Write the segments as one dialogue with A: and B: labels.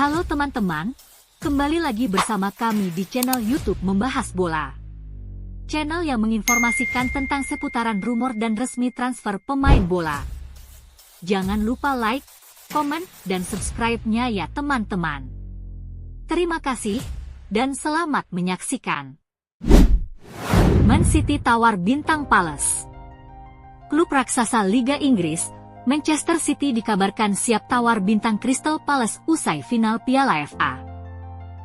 A: Halo teman-teman, kembali lagi bersama kami di channel YouTube Membahas Bola. Channel yang menginformasikan tentang seputaran rumor dan resmi transfer pemain bola. Jangan lupa like, komen, dan subscribe-nya ya teman-teman. Terima kasih, dan selamat menyaksikan. Man City tawar bintang Palace. Klub raksasa Liga Inggris, Manchester City dikabarkan siap tawar bintang Crystal Palace usai final Piala FA.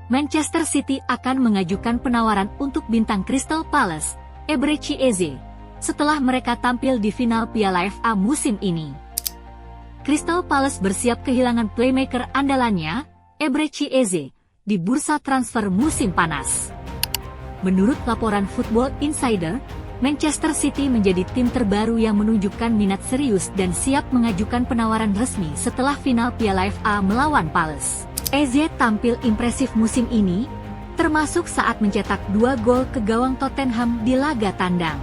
A: Manchester City akan mengajukan penawaran untuk bintang Crystal Palace, Eberechi Eze, setelah mereka tampil di final Piala FA musim ini. Crystal Palace bersiap kehilangan playmaker andalannya, Eberechi Eze, di bursa transfer musim panas. Menurut laporan Football Insider, Manchester City menjadi tim terbaru yang menunjukkan minat serius dan siap mengajukan penawaran resmi setelah final Piala FA melawan Palace. Eze tampil impresif musim ini, termasuk saat mencetak 2 gol ke gawang Tottenham di laga tandang.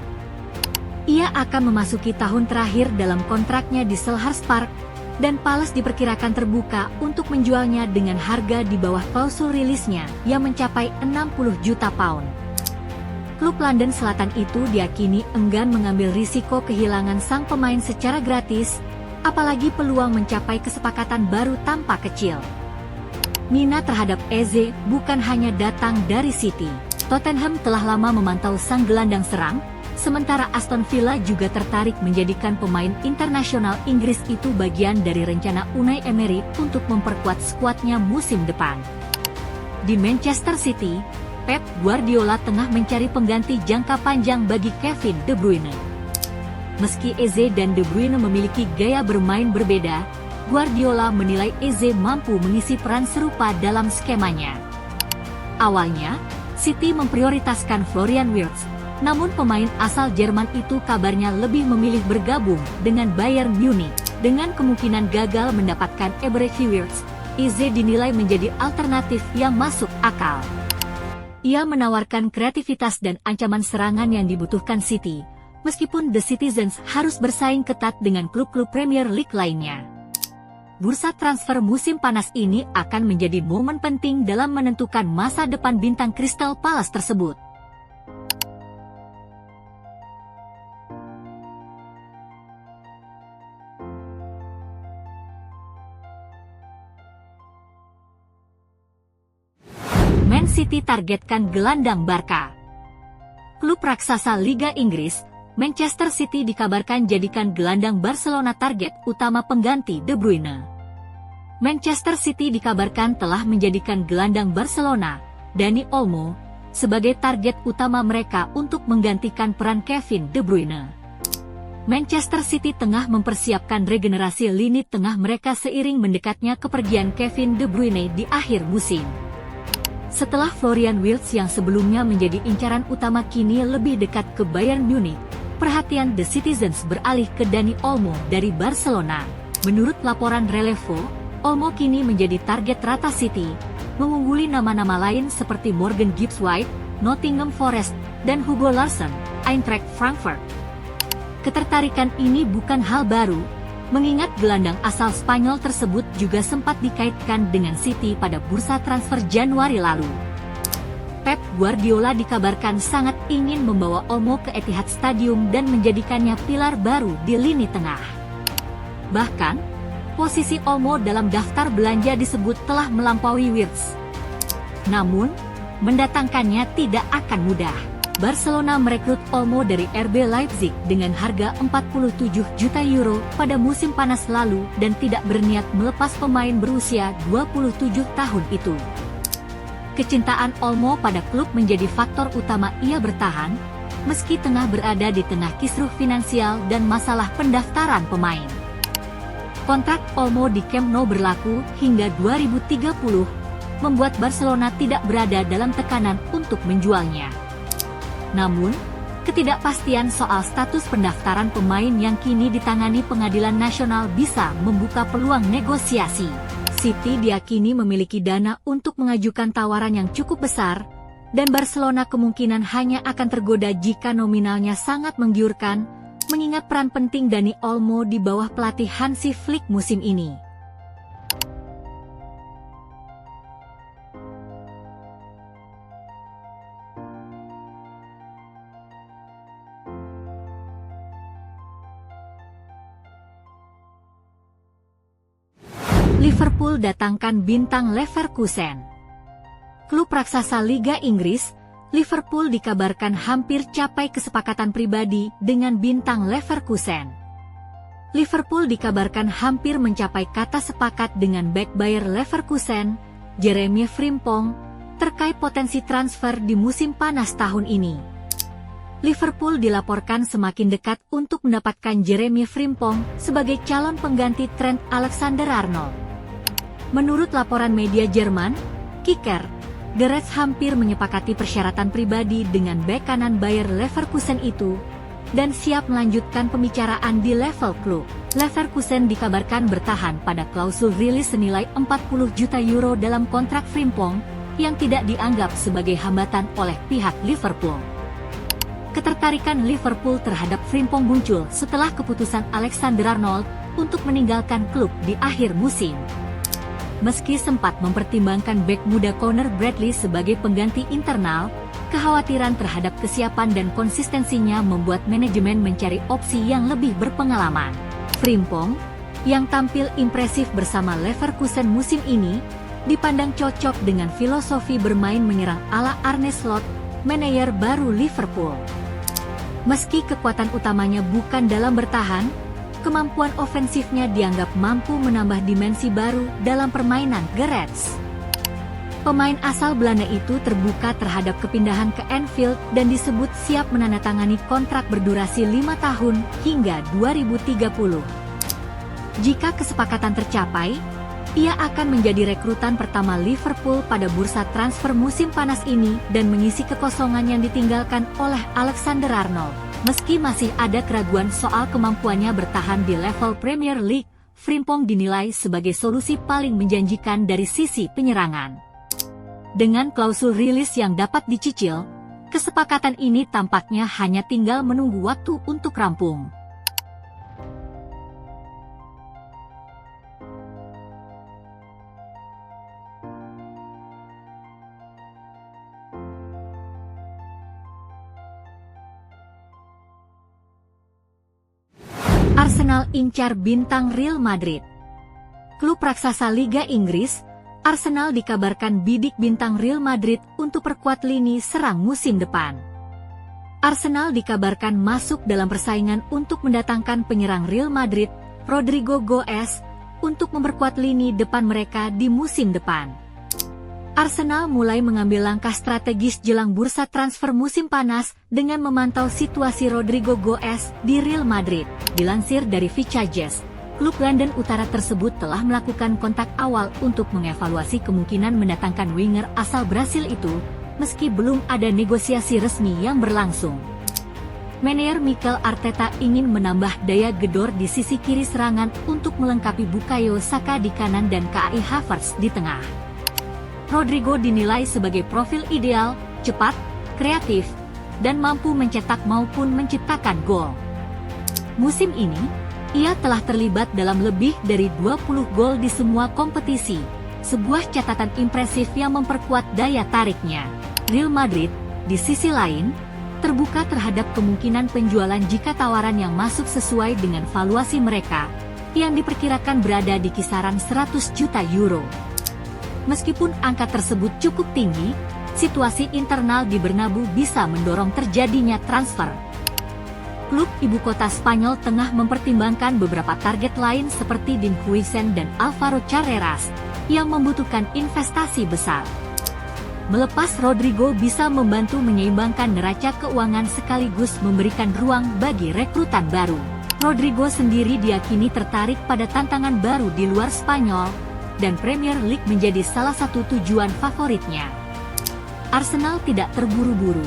A: Ia akan memasuki tahun terakhir dalam kontraknya di Selhurst Park, dan Palace diperkirakan terbuka untuk menjualnya dengan harga di bawah klausul rilisnya yang mencapai 60 juta pound. Klub London Selatan itu diakini enggan mengambil risiko kehilangan sang pemain secara gratis, apalagi peluang mencapai kesepakatan baru tampak kecil. Minat terhadap Eze bukan hanya datang dari City. Tottenham telah lama memantau sang gelandang serang, sementara Aston Villa juga tertarik menjadikan pemain internasional Inggris itu bagian dari rencana Unai Emery untuk memperkuat skuadnya musim depan. Di Manchester City, Pep Guardiola tengah mencari pengganti jangka panjang bagi Kevin De Bruyne. Meski Eze dan De Bruyne memiliki gaya bermain berbeda, Guardiola menilai Eze mampu mengisi peran serupa dalam skemanya. Awalnya, City memprioritaskan Florian Wirtz, namun pemain asal Jerman itu kabarnya lebih memilih bergabung dengan Bayern Munich. Dengan kemungkinan gagal mendapatkan Eberechi Wirtz, Eze dinilai menjadi alternatif yang masuk akal. Ia menawarkan kreativitas dan ancaman serangan yang dibutuhkan City, meskipun The Citizens harus bersaing ketat dengan klub-klub Premier League lainnya. Bursa transfer musim panas ini akan menjadi momen penting dalam menentukan masa depan bintang Crystal Palace tersebut. Man City targetkan gelandang Barca. Klub raksasa Liga Inggris, Manchester City dikabarkan jadikan gelandang Barcelona target utama pengganti De Bruyne. Manchester City dikabarkan telah menjadikan gelandang Barcelona, Dani Olmo, sebagai target utama mereka untuk menggantikan peran Kevin De Bruyne. Manchester City tengah mempersiapkan regenerasi lini tengah mereka seiring mendekatnya kepergian Kevin De Bruyne di akhir musim. Setelah Florian Wirtz yang sebelumnya menjadi incaran utama kini lebih dekat ke Bayern Munich, perhatian The Citizens beralih ke Dani Olmo dari Barcelona. Menurut laporan Relevo, Olmo kini menjadi target rata City, mengungguli nama-nama lain seperti Morgan Gibbs-White, Nottingham Forest, dan Hugo Larsson, Eintracht Frankfurt. Ketertarikan ini bukan hal baru, mengingat gelandang asal Spanyol tersebut juga sempat dikaitkan dengan City pada bursa transfer Januari lalu. Pep Guardiola dikabarkan sangat ingin membawa Olmo ke Etihad Stadium dan menjadikannya pilar baru di lini tengah. Bahkan, posisi Olmo dalam daftar belanja disebut telah melampaui Wirtz. Namun, mendatangkannya tidak akan mudah. Barcelona merekrut Olmo dari RB Leipzig dengan harga 47 juta euro pada musim panas lalu dan tidak berniat melepas pemain berusia 27 tahun itu. Kecintaan Olmo pada klub menjadi faktor utama ia bertahan, meski tengah berada di tengah kisruh finansial dan masalah pendaftaran pemain. Kontrak Olmo di Camp Nou berlaku hingga 2030, membuat Barcelona tidak berada dalam tekanan untuk menjualnya. Namun, ketidakpastian soal status pendaftaran pemain yang kini ditangani Pengadilan Nasional bisa membuka peluang negosiasi. City diakini memiliki dana untuk mengajukan tawaran yang cukup besar, dan Barcelona kemungkinan hanya akan tergoda jika nominalnya sangat menggiurkan, mengingat peran penting Dani Olmo di bawah pelatih Hansi Flick musim ini. Liverpool datangkan bintang Leverkusen. Klub raksasa Liga Inggris, Liverpool dikabarkan hampir capai kesepakatan pribadi dengan bintang Leverkusen. Liverpool dikabarkan hampir mencapai kata sepakat dengan bek Bayer Leverkusen, Jeremy Frimpong, terkait potensi transfer di musim panas tahun ini. Liverpool dilaporkan semakin dekat untuk mendapatkan Jeremy Frimpong sebagai calon pengganti Trent Alexander-Arnold. Menurut laporan media Jerman, Kicker, The Reds hampir menyepakati persyaratan pribadi dengan bek kanan Bayer Leverkusen itu, dan siap melanjutkan pembicaraan di level klub. Leverkusen dikabarkan bertahan pada klausul rilis senilai 40 juta euro dalam kontrak Frimpong, yang tidak dianggap sebagai hambatan oleh pihak Liverpool. Ketertarikan Liverpool terhadap Frimpong muncul setelah keputusan Alexander-Arnold untuk meninggalkan klub di akhir musim. Meski sempat mempertimbangkan bek muda Conor Bradley sebagai pengganti internal, kekhawatiran terhadap kesiapan dan konsistensinya membuat manajemen mencari opsi yang lebih berpengalaman. Frimpong, yang tampil impresif bersama Leverkusen musim ini, dipandang cocok dengan filosofi bermain menyerang ala Arne Slot, manajer baru Liverpool. Meski kekuatan utamanya bukan dalam bertahan, kemampuan ofensifnya dianggap mampu menambah dimensi baru dalam permainan The Reds. Pemain asal Belanda itu terbuka terhadap kepindahan ke Anfield dan disebut siap menandatangani kontrak berdurasi 5 tahun hingga 2030. Jika kesepakatan tercapai, ia akan menjadi rekrutan pertama Liverpool pada bursa transfer musim panas ini dan mengisi kekosongan yang ditinggalkan oleh Alexander-Arnold. Meski masih ada keraguan soal kemampuannya bertahan di level Premier League, Frimpong dinilai sebagai solusi paling menjanjikan dari sisi penyerangan. Dengan klausul rilis yang dapat dicicil, kesepakatan ini tampaknya hanya tinggal menunggu waktu untuk rampung. Arsenal incar bintang Real Madrid. Klub raksasa Liga Inggris, Arsenal dikabarkan bidik bintang Real Madrid untuk perkuat lini serang musim depan. Arsenal dikabarkan masuk dalam persaingan untuk mendatangkan penyerang Real Madrid, Rodrigo Goes, untuk memperkuat lini depan mereka di musim depan. Arsenal mulai mengambil langkah strategis jelang bursa transfer musim panas dengan memantau situasi Rodrigo Goes di Real Madrid. Dilansir dari Vichages, klub London Utara tersebut telah melakukan kontak awal untuk mengevaluasi kemungkinan mendatangkan winger asal Brasil itu, meski belum ada negosiasi resmi yang berlangsung. Manajer Mikel Arteta ingin menambah daya gedor di sisi kiri serangan untuk melengkapi Bukayo Saka di kanan dan Kai Havertz di tengah. Rodrigo dinilai sebagai profil ideal, cepat, kreatif, dan mampu mencetak maupun menciptakan gol. Musim ini, ia telah terlibat dalam lebih dari 20 gol di semua kompetisi, sebuah catatan impresif yang memperkuat daya tariknya. Real Madrid, di sisi lain, terbuka terhadap kemungkinan penjualan jika tawaran yang masuk sesuai dengan valuasi mereka, yang diperkirakan berada di kisaran 100 juta euro. Meskipun angka tersebut cukup tinggi, situasi internal di Bernabeu bisa mendorong terjadinya transfer. Klub ibu kota Spanyol tengah mempertimbangkan beberapa target lain seperti Dean Huijsen dan Alvaro Carreras, yang membutuhkan investasi besar. Melepas Rodrigo bisa membantu menyeimbangkan neraca keuangan sekaligus memberikan ruang bagi rekrutan baru. Rodrigo sendiri diyakini tertarik pada tantangan baru di luar Spanyol, dan Premier League menjadi salah satu tujuan favoritnya. Arsenal tidak terburu-buru,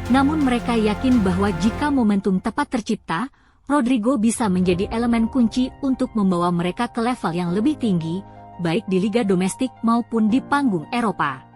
A: namun mereka yakin bahwa jika momentum tepat tercipta, Rodrigo bisa menjadi elemen kunci untuk membawa mereka ke level yang lebih tinggi, baik di liga domestik maupun di panggung Eropa.